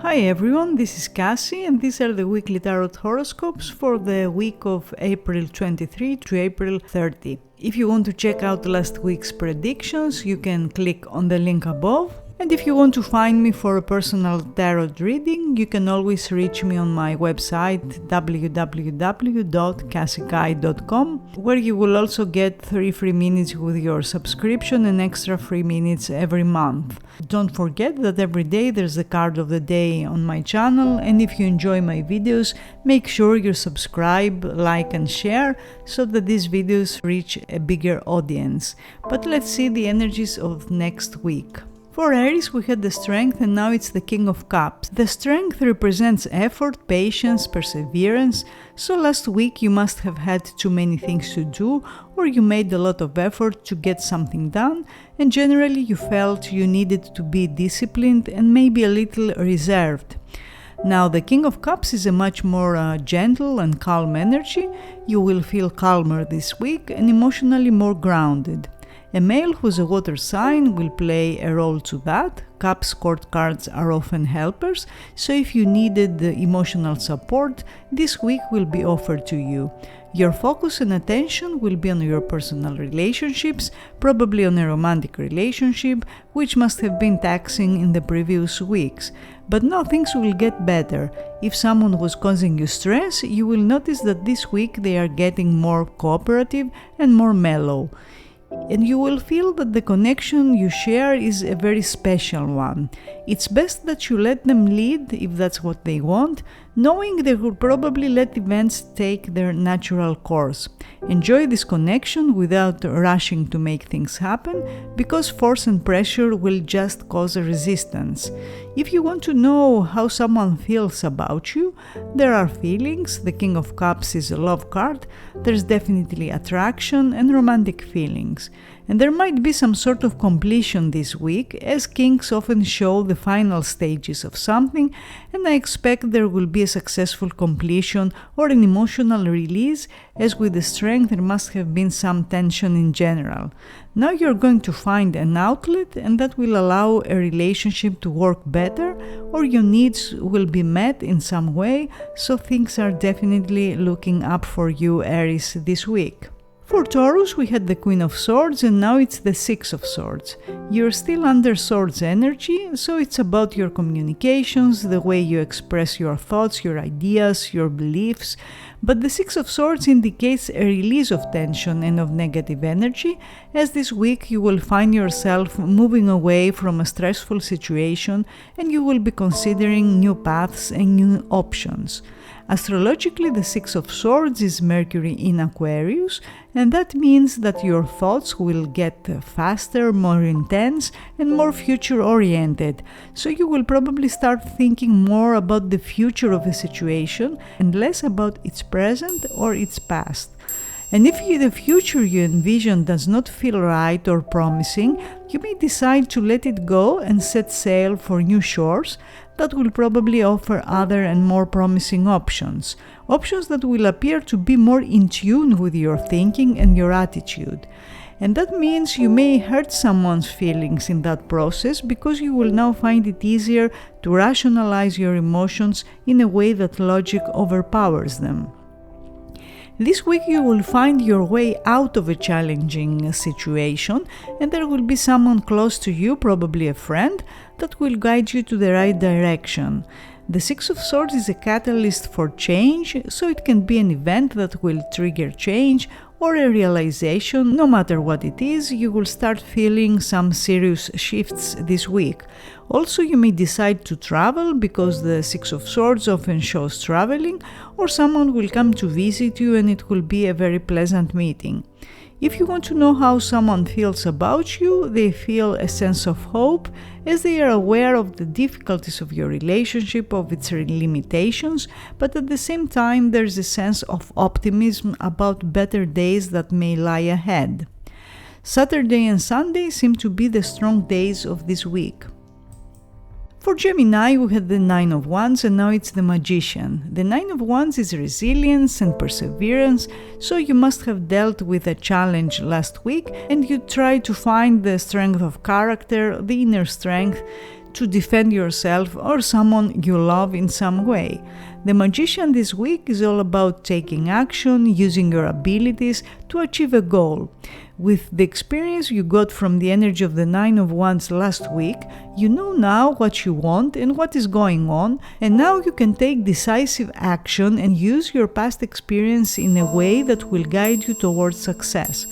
Hi everyone, this is Kassie and these are the weekly tarot horoscopes for the week of April 23 to April 30. If you want to check out last week's predictions, you can click on the link above. And if you want to find me for a personal tarot reading, you can always reach me on my website www.cassiekai.com, where you will also get 3 free minutes with your subscription and extra free minutes every month. Don't forget that every day there's a card of the day on my channel, and if you enjoy my videos, make sure you subscribe, like and share so that these videos reach a bigger audience. But let's see the energies of next week. For Aries, we had the Strength and now it's the King of Cups. The Strength represents effort, patience, perseverance, so last week you must have had too many things to do or you made a lot of effort to get something done and generally you felt you needed to be disciplined and maybe a little reserved. Now the King of Cups is a much more gentle and calm energy. You will feel calmer this week and emotionally more grounded. A male who's a water sign will play a role to that. Cups court cards are often helpers, so if you needed the emotional support, this week will be offered to you. Your focus and attention will be on your personal relationships, probably on a romantic relationship, which must have been taxing in the previous weeks. But now things will get better. If someone was causing you stress, you will notice that this week they are getting more cooperative and more mellow. And you will feel that the connection you share is a very special one. It's best that you let them lead if that's what they want, knowing they will probably let events take their natural course. Enjoy this connection without rushing to make things happen, because force and pressure will just cause a resistance. If you want to know how someone feels about you, there are feelings. The King of Cups is a love card. There's definitely attraction and romantic feelings. And there might be some sort of completion this week, as kings often show the final stages of something, and I expect there will be a successful completion or an emotional release, as with the Strength there must have been some tension in general. Now you're going to find an outlet, and that will allow a relationship to work better, or your needs will be met in some way, so things are definitely looking up for you, Aries, this week. For Taurus, we had the Queen of Swords and now it's the Six of Swords. You're still under Swords energy, so it's about your communications, the way you express your thoughts, your ideas, your beliefs. But the Six of Swords indicates a release of tension and of negative energy, as this week you will find yourself moving away from a stressful situation and you will be considering new paths and new options. Astrologically, the Six of Swords is Mercury in Aquarius, and that means that your thoughts will get faster, more intense, and more future-oriented. So you will probably start thinking more about the future of a situation and less about its present or its past. And if the future you envision does not feel right or promising, you may decide to let it go and set sail for new shores that will probably offer other and more promising options. Options that will appear to be more in tune with your thinking and your attitude. And that means you may hurt someone's feelings in that process, because you will now find it easier to rationalize your emotions in a way that logic overpowers them. This week you will find your way out of a challenging situation, and there will be someone close to you, probably a friend, that will guide you to the right direction. The Six of Swords is a catalyst for change, so it can be an event that will trigger change or a realization. No matter what it is, you will start feeling some serious shifts this week. Also, you may decide to travel, because the Six of Swords often shows traveling, or someone will come to visit you and it will be a very pleasant meeting. If you want to know how someone feels about you, they feel a sense of hope, as they are aware of the difficulties of your relationship, of its limitations, but at the same time there's a sense of optimism about better days that may lie ahead. Saturday and Sunday seem to be the strong days of this week. For Gemini, we had the Nine of Wands and now it's the Magician. The Nine of Wands is resilience and perseverance, so you must have dealt with a challenge last week and you try to find the strength of character, the inner strength, to defend yourself or someone you love in some way. The Magician this week is all about taking action, using your abilities to achieve a goal. With the experience you got from the energy of the Nine of Wands last week, you know now what you want and what is going on, and now you can take decisive action and use your past experience in a way that will guide you towards success.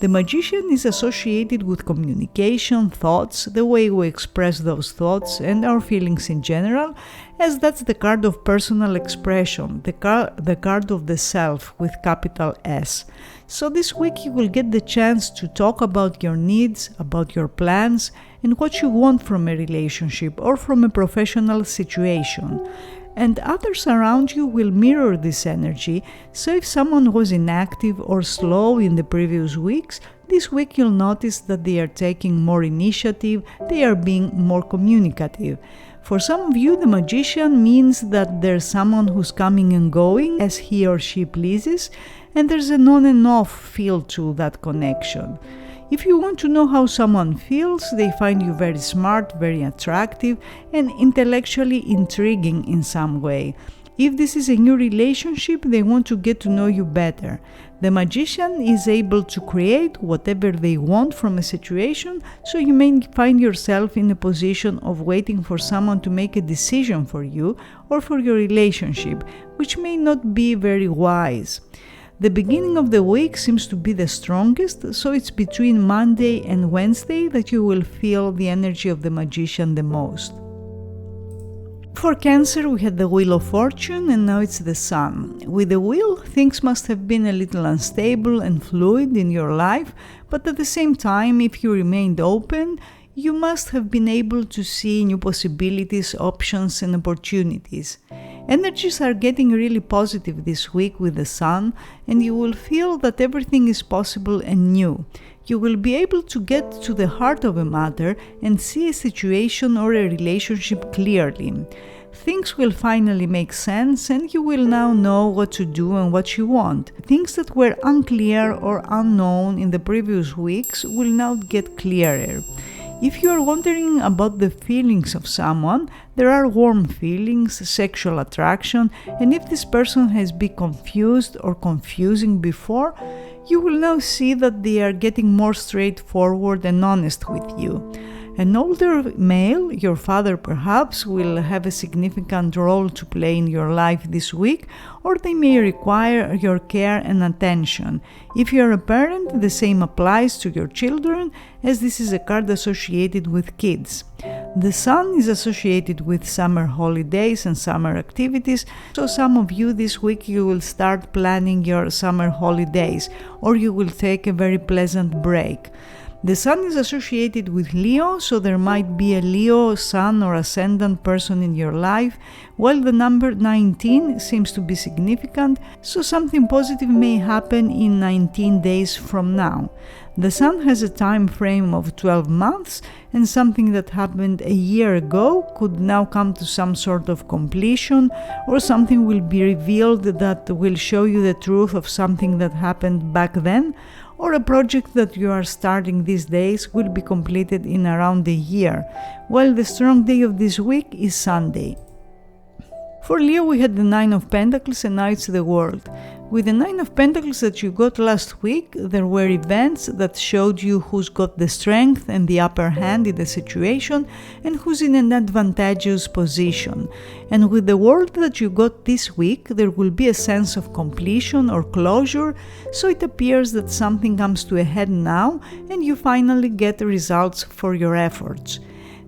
The Magician is associated with communication, thoughts, the way we express those thoughts, and our feelings in general, as that's the card of personal expression, the card of the self with capital S. So this week you will get the chance to talk about your needs, about your plans, and what you want from a relationship or from a professional situation. And others around you will mirror this energy, so if someone was inactive or slow in the previous weeks, this week you'll notice that they are taking more initiative, they are being more communicative. For some of you, the Magician means that there's someone who's coming and going as he or she pleases, and there's an on and off feel to that connection. If you want to know how someone feels, they find you very smart, very attractive, and intellectually intriguing in some way. If this is a new relationship, they want to get to know you better. The Magician is able to create whatever they want from a situation, so you may find yourself in a position of waiting for someone to make a decision for you or for your relationship, which may not be very wise. The beginning of the week seems to be the strongest, so it's between Monday and Wednesday that you will feel the energy of the Magician the most. For Cancer, we had the Wheel of Fortune and now it's the Sun. With the Wheel, things must have been a little unstable and fluid in your life, but at the same time, if you remained open, you must have been able to see new possibilities, options, and opportunities. Energies are getting really positive this week with the Sun, and you will feel that everything is possible and new. You will be able to get to the heart of a matter and see a situation or a relationship clearly. Things will finally make sense and you will now know what to do and what you want. Things that were unclear or unknown in the previous weeks will now get clearer. If you are wondering about the feelings of someone, there are warm feelings, sexual attraction, and if this person has been confused or confusing before, you will now see that they are getting more straightforward and honest with you. An older male, your father perhaps, will have a significant role to play in your life this week, or they may require your care and attention. If you are a parent, the same applies to your children, as this is a card associated with kids. The Sun is associated with summer holidays and summer activities, so some of you this week you will start planning your summer holidays, or you will take a very pleasant break. The Sun is associated with Leo, so there might be a Leo, Sun or Ascendant person in your life, while the number 19 seems to be significant, so something positive may happen in 19 days from now. The Sun has a time frame of 12 months, and something that happened a year ago could now come to some sort of completion, or something will be revealed that will show you the truth of something that happened back then, or a project that you are starting these days will be completed in around a year, while the strong day of this week is Sunday. For Leo, we had the Nine of Pentacles and now it's the World. With the Nine of Pentacles that you got last week, there were events that showed you who's got the strength and the upper hand in the situation and who's in an advantageous position. And with the World that you got this week, there will be a sense of completion or closure, so it appears that something comes to a head now and you finally get results for your efforts.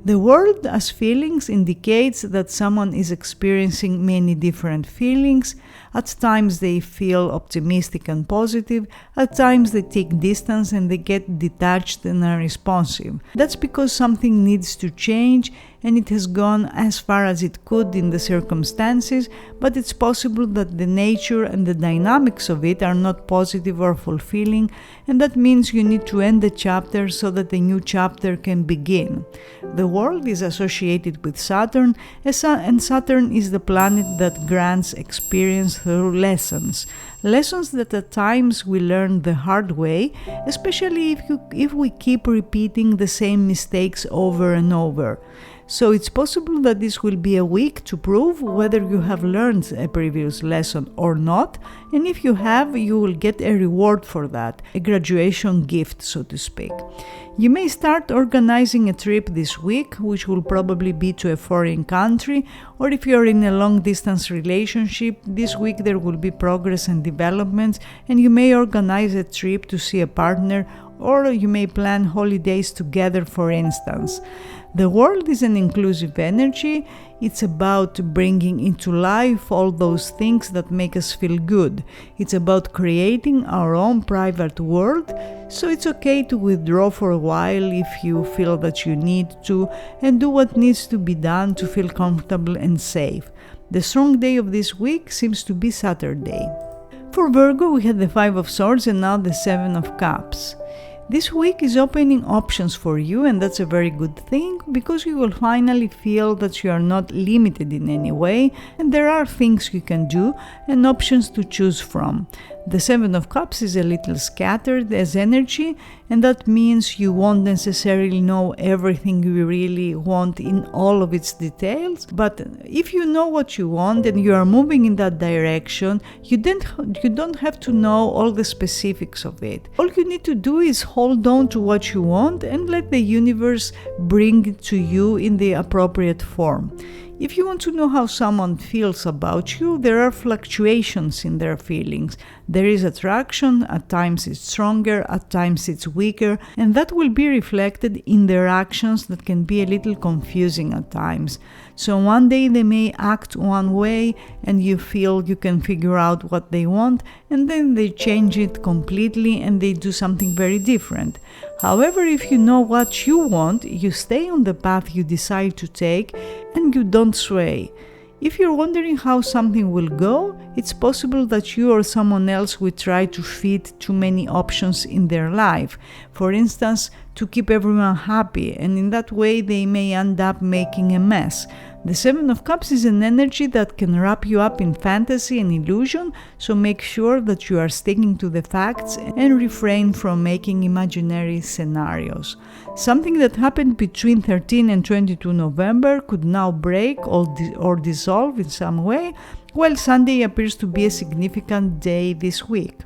The World as feelings indicates that someone is experiencing many different feelings. At times they feel optimistic and positive, at times they take distance and they get detached and unresponsive. That's because something needs to change and it has gone as far as it could in the circumstances, but it's possible that the nature and the dynamics of it are not positive or fulfilling, and that means you need to end the chapter so that a new chapter can begin. The World is associated with Saturn, and Saturn is the planet that grants experience through lessons that at times we learn the hard way, especially if we keep repeating the same mistakes over and over. So it's possible that this will be a week to prove whether you have learned a previous lesson or not, and if you have, you will get a reward for that, a graduation gift, so to speak. You may start organizing a trip this week, which will probably be to a foreign country, or if you're in a long-distance relationship, this week there will be progress and developments, and you may organize a trip to see a partner, or you may plan holidays together, for instance. The world is an inclusive energy. It's about bringing into life all those things that make us feel good. It's about creating our own private world, so it's okay to withdraw for a while if you feel that you need to, and do what needs to be done to feel comfortable and safe. The strong day of this week seems to be Saturday. For Virgo, we had the Five of Swords and now the Seven of Cups. This week is opening options for you, and that's a very good thing because you will finally feel that you are not limited in any way and there are things you can do and options to choose from. The Seven of Cups is a little scattered as energy, and that means you won't necessarily know everything you really want in all of its details, but if you know what you want and you are moving in that direction, you don't have to know all the specifics of it. All you need to do is hold on to what you want and let the universe bring it to you in the appropriate form. If you want to know how someone feels about you, there are fluctuations in their feelings. There is attraction, at times it's stronger, at times it's weaker, and that will be reflected in their actions that can be a little confusing at times. So one day they may act one way and you feel you can figure out what they want, and then they change it completely and they do something very different. However, if you know what you want, you stay on the path you decide to take and you don't sway. If you're wondering how something will go, it's possible that you or someone else will try to fit too many options in their life. For instance, to keep everyone happy, and in that way they may end up making a mess. The Seven of Cups is an energy that can wrap you up in fantasy and illusion, so make sure that you are sticking to the facts and refrain from making imaginary scenarios. Something that happened between 13 and 22 November could now break or dissolve in some way, while Sunday appears to be a significant day this week.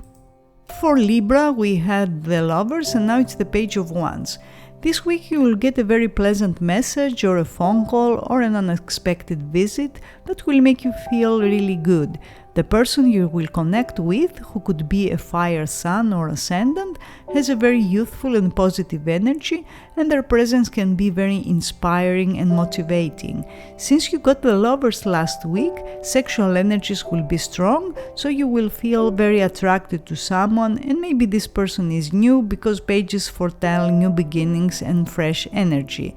For Libra, we had the Lovers and now it's the Page of Wands. This week you will get a very pleasant message or a phone call or an unexpected visit that will make you feel really good. The person you will connect with, who could be a fire sign or ascendant, has a very youthful and positive energy, and their presence can be very inspiring and motivating. Since you got the Lovers last week, sexual energies will be strong, so you will feel very attracted to someone, and maybe this person is new because pages foretell new beginnings and fresh energy.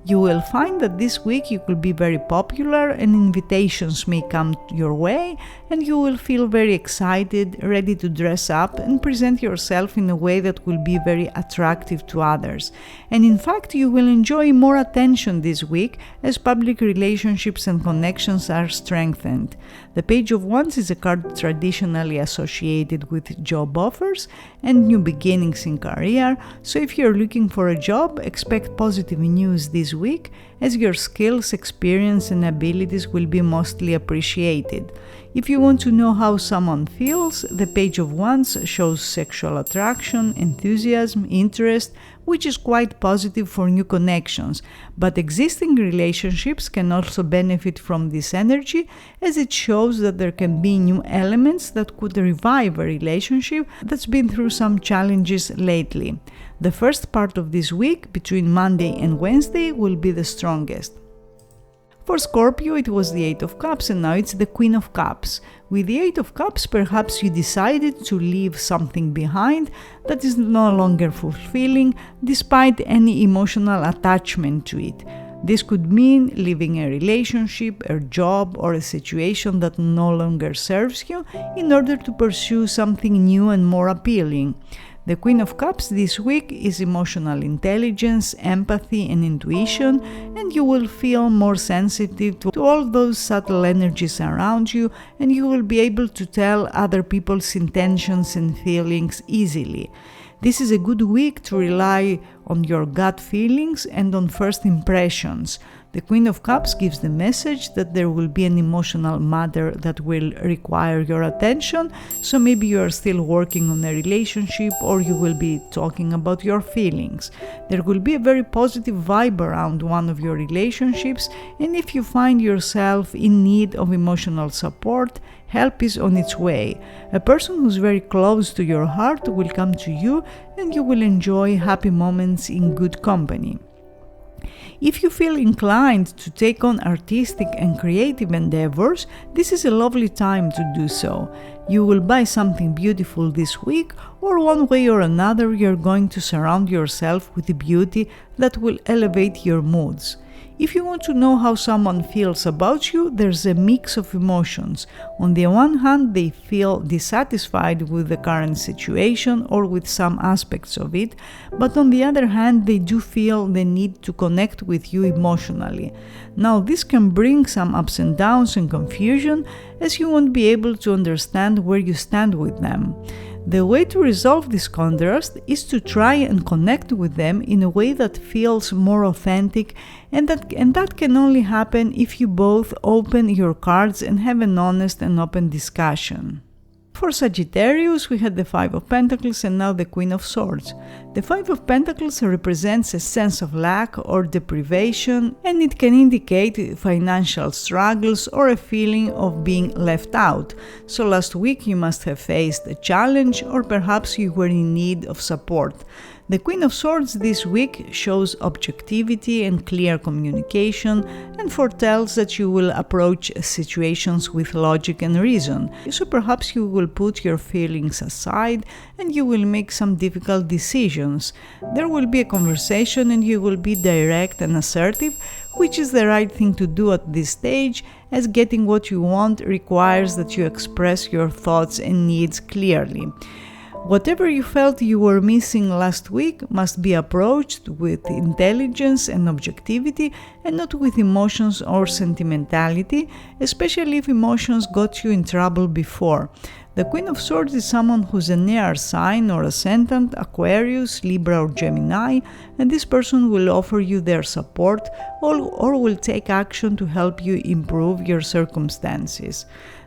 You will find that this week you will be very popular and invitations may come your way, and you will feel very excited, ready to dress up and present yourself in a way that will be very attractive to others. And in fact, you will enjoy more attention this week as public relationships and connections are strengthened. The Page of Wands is a card traditionally associated with job offers and new beginnings in career, so if you're looking for a job, expect positive news this week as your skills, experience and abilities will be mostly appreciated. If you want to know how someone feels, the Page of Wands shows sexual attraction, enthusiasm, interest, which is quite positive for new connections, but existing relationships can also benefit from this energy as it shows that there can be new elements that could revive a relationship that's been through some challenges lately. The first part of this week, between Monday and Wednesday, will be the strongest. For Scorpio, it was the Eight of Cups and now it's the Queen of Cups. With the Eight of Cups, perhaps you decided to leave something behind that is no longer fulfilling, despite any emotional attachment to it. This could mean leaving a relationship, a job, or a situation that no longer serves you in order to pursue something new and more appealing. The Queen of Cups this week is emotional intelligence, empathy and intuition, and you will feel more sensitive to all those subtle energies around you, and you will be able to tell other people's intentions and feelings easily. This is a good week to rely on your gut feelings and on first impressions. The Queen of Cups gives the message that there will be an emotional matter that will require your attention, so maybe you are still working on a relationship or you will be talking about your feelings. There will be a very positive vibe around one of your relationships, and if you find yourself in need of emotional support, help is on its way. A person who's very close to your heart will come to you and you will enjoy happy moments in good company. If you feel inclined to take on artistic and creative endeavors, this is a lovely time to do so. You will buy something beautiful this week, or one way or another you're going to surround yourself with the beauty that will elevate your moods. If you want to know how someone feels about you, there's a mix of emotions. On the one hand, they feel dissatisfied with the current situation or with some aspects of it, but on the other hand, they do feel the need to connect with you emotionally. Now, this can bring some ups and downs and confusion, as you won't be able to understand where you stand with them. The way to resolve this contrast is to try and connect with them in a way that feels more authentic, and that can only happen if you both open your cards and have an honest and open discussion. For Sagittarius, we had the Five of Pentacles and now the Queen of Swords. The Five of Pentacles represents a sense of lack or deprivation, and it can indicate financial struggles or a feeling of being left out. So last week you must have faced a challenge, or perhaps you were in need of support. The Queen of Swords this week shows objectivity and clear communication and foretells that you will approach situations with logic and reason. So perhaps you will put your feelings aside and you will make some difficult decisions. There will be a conversation and you will be direct and assertive, which is the right thing to do at this stage, as getting what you want requires that you express your thoughts and needs clearly. Whatever you felt you were missing last week must be approached with intelligence and objectivity and not with emotions or sentimentality, especially if emotions got you in trouble before. The Queen of Swords is someone who's an air sign or ascendant, Aquarius, Libra or Gemini, and this person will offer you their support or will take action to help you improve your circumstances.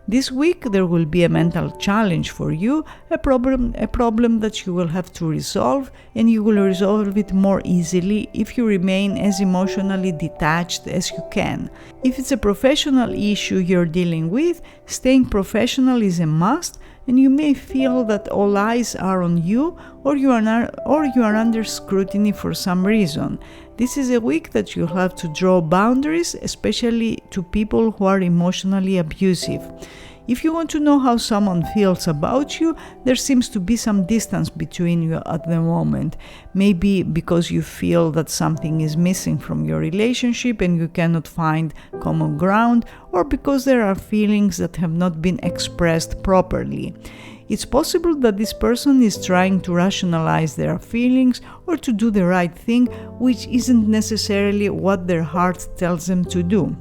This week there will be a mental challenge for you, a problem that you will have to resolve, and you will resolve it more easily if you remain as emotionally detached as you can. If it's a professional issue you're dealing with, staying professional is a must, and you may feel that all eyes are on you or you are under scrutiny for some reason. This is a week that you'll have to draw boundaries, especially to people who are emotionally abusive. If you want to know how someone feels about you, there seems to be some distance between you at the moment. Maybe because you feel that something is missing from your relationship and you cannot find common ground, or because there are feelings that have not been expressed properly. It's possible that this person is trying to rationalize their feelings or to do the right thing, which isn't necessarily what their heart tells them to do.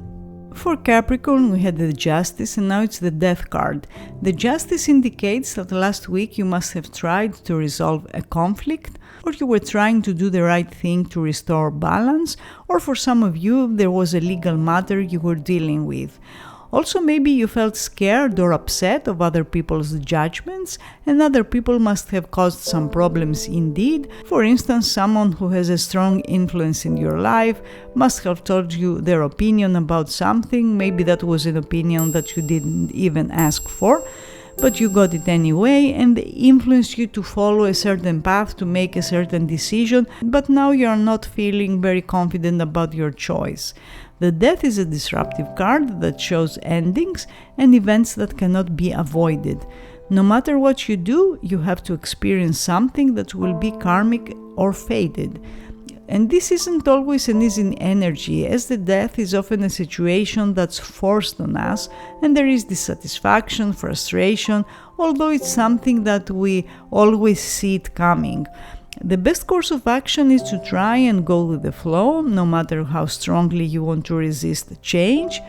For Capricorn, we had the Justice and now it's the Death card. The Justice indicates that last week you must have tried to resolve a conflict, or you were trying to do the right thing to restore balance, or for some of you there was a legal matter you were dealing with. Also, maybe you felt scared or upset of other people's judgments, and other people must have caused some problems indeed. For instance, someone who has a strong influence in your life must have told you their opinion about something. Maybe that was an opinion that you didn't even ask for, but you got it anyway, and they influenced you to follow a certain path, to make a certain decision, but now you are not feeling very confident about your choice. The Death is a disruptive card that shows endings and events that cannot be avoided. No matter what you do, you have to experience something that will be karmic or fated. And this isn't always an easy energy, as the Death is often a situation that's forced on us, and there is dissatisfaction, frustration, although it's something that we always see it coming. The best course of action is to try and go with the flow, no matter how strongly you want to resist change.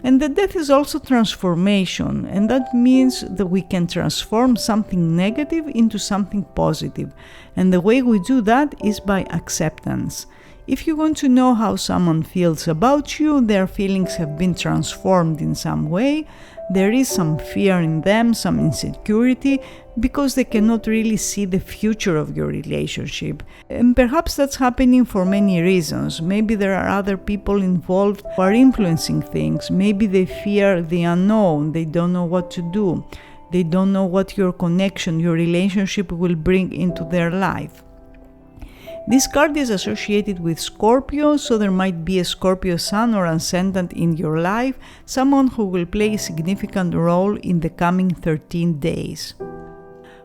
And the Death is also transformation, and that means that we can transform something negative into something positive. And the way we do that is by acceptance. If you want to know how someone feels about you, their feelings have been transformed in some way. There is some fear in them, some insecurity, because they cannot really see the future of your relationship. And perhaps that's happening for many reasons. Maybe there are other people involved who are influencing things. Maybe they fear the unknown. They don't know what to do. They don't know what your connection, your relationship will bring into their life. This card is associated with Scorpio, so there might be a Scorpio sun or ascendant in your life, someone who will play a significant role in the coming 13 days.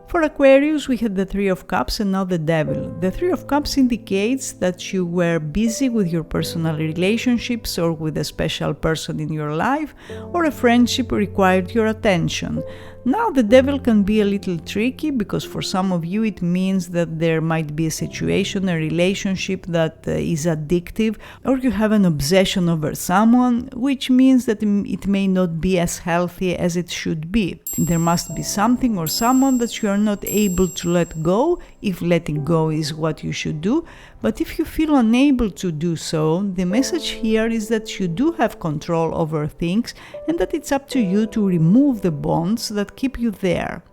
For Aquarius, we had the Three of Cups and now the Devil. The Three of Cups indicates that you were busy with your personal relationships or with a special person in your life, or a friendship required your attention. Now the Devil can be a little tricky because for some of you it means that there might be a situation, a relationship that is addictive, or you have an obsession over someone, which means that it may not be as healthy as it should be. There must be something or someone that you are not able to let go, if letting go is what you should do. But if you feel unable to do so, the message here is that you do have control over things and that it's up to you to remove the bonds that keep you there.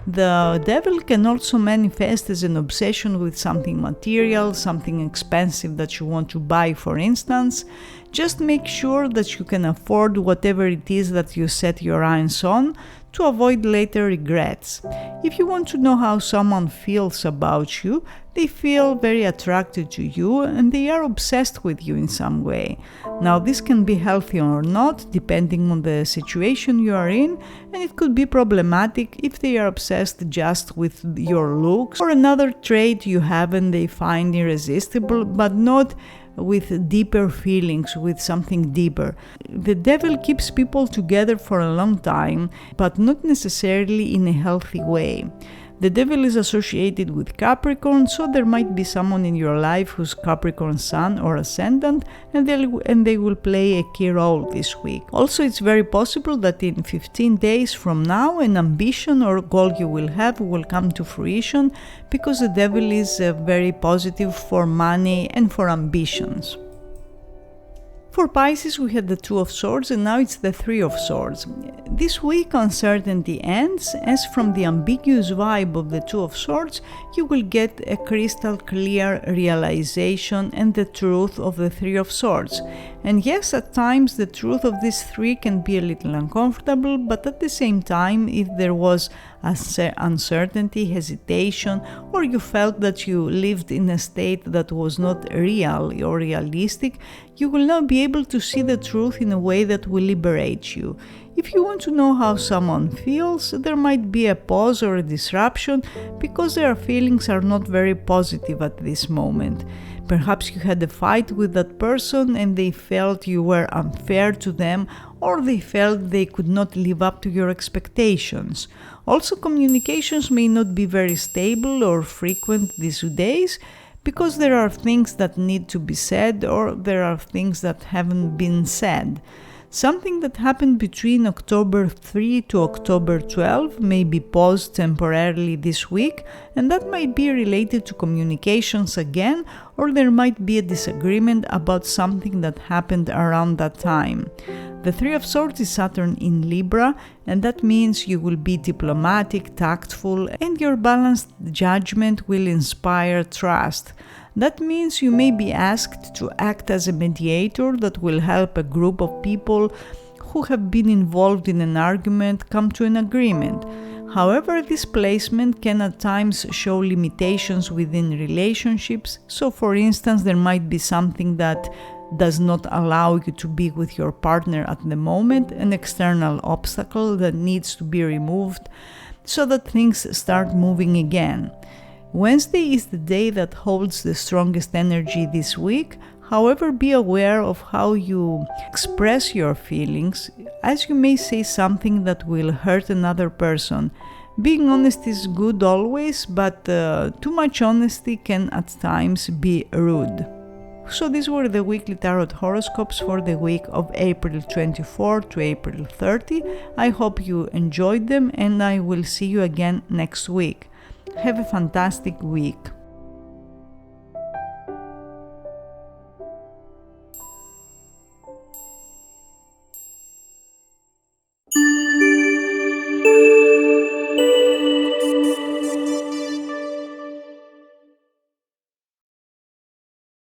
The Devil can also manifest as an obsession with something material, something expensive that you want to buy, for instance. Just make sure that you can afford whatever it is that you set your eyes on to avoid later regrets. If you want to know how someone feels about you, they feel very attracted to you and they are obsessed with you in some way. Now, this can be healthy or not, depending on the situation you are in, and it could be problematic if they are obsessed just with your looks or another trait you have and they find irresistible, but not with deeper feelings, with something deeper. The Devil keeps people together for a long time, but not necessarily in a healthy way. The Devil is associated with Capricorn, so there might be someone in your life who's Capricorn sun or ascendant, and they will play a key role this week. Also, it's very possible that in 15 days from now, an ambition or goal you will have will come to fruition, because the Devil is very positive for money and for ambitions. For Pisces, we had the Two of Swords and now it's the Three of Swords. This week uncertainty ends, as from the ambiguous vibe of the Two of Swords, you will get a crystal clear realization and the truth of the Three of Swords. And yes, at times the truth of these three can be a little uncomfortable, but at the same time, if there was uncertainty, hesitation, or you felt that you lived in a state that was not real or realistic, you will now be able to see the truth in a way that will liberate you. If you want to know how someone feels, there might be a pause or a disruption because their feelings are not very positive at this moment. Perhaps you had a fight with that person and they felt you were unfair to them, or they felt they could not live up to your expectations. Also, communications may not be very stable or frequent these days, because there are things that need to be said or there are things that haven't been said. Something that happened between October 3 to October 12 may be paused temporarily this week, and that might be related to communications again, or there might be a disagreement about something that happened around that time. The Three of Swords is Saturn in Libra, and that means you will be diplomatic, tactful, and your balanced judgment will inspire trust. That means you may be asked to act as a mediator that will help a group of people who have been involved in an argument come to an agreement. However, this placement can at times show limitations within relationships. So, for instance, there might be something that does not allow you to be with your partner at the moment, an external obstacle that needs to be removed so that things start moving again. Wednesday is the day that holds the strongest energy this week. However, be aware of how you express your feelings, as you may say something that will hurt another person. Being honest is good always, but too much honesty can at times be rude. So these were the weekly tarot horoscopes for the week of April 24 to April 30. I hope you enjoyed them, and I will see you again next week. Have a fantastic week.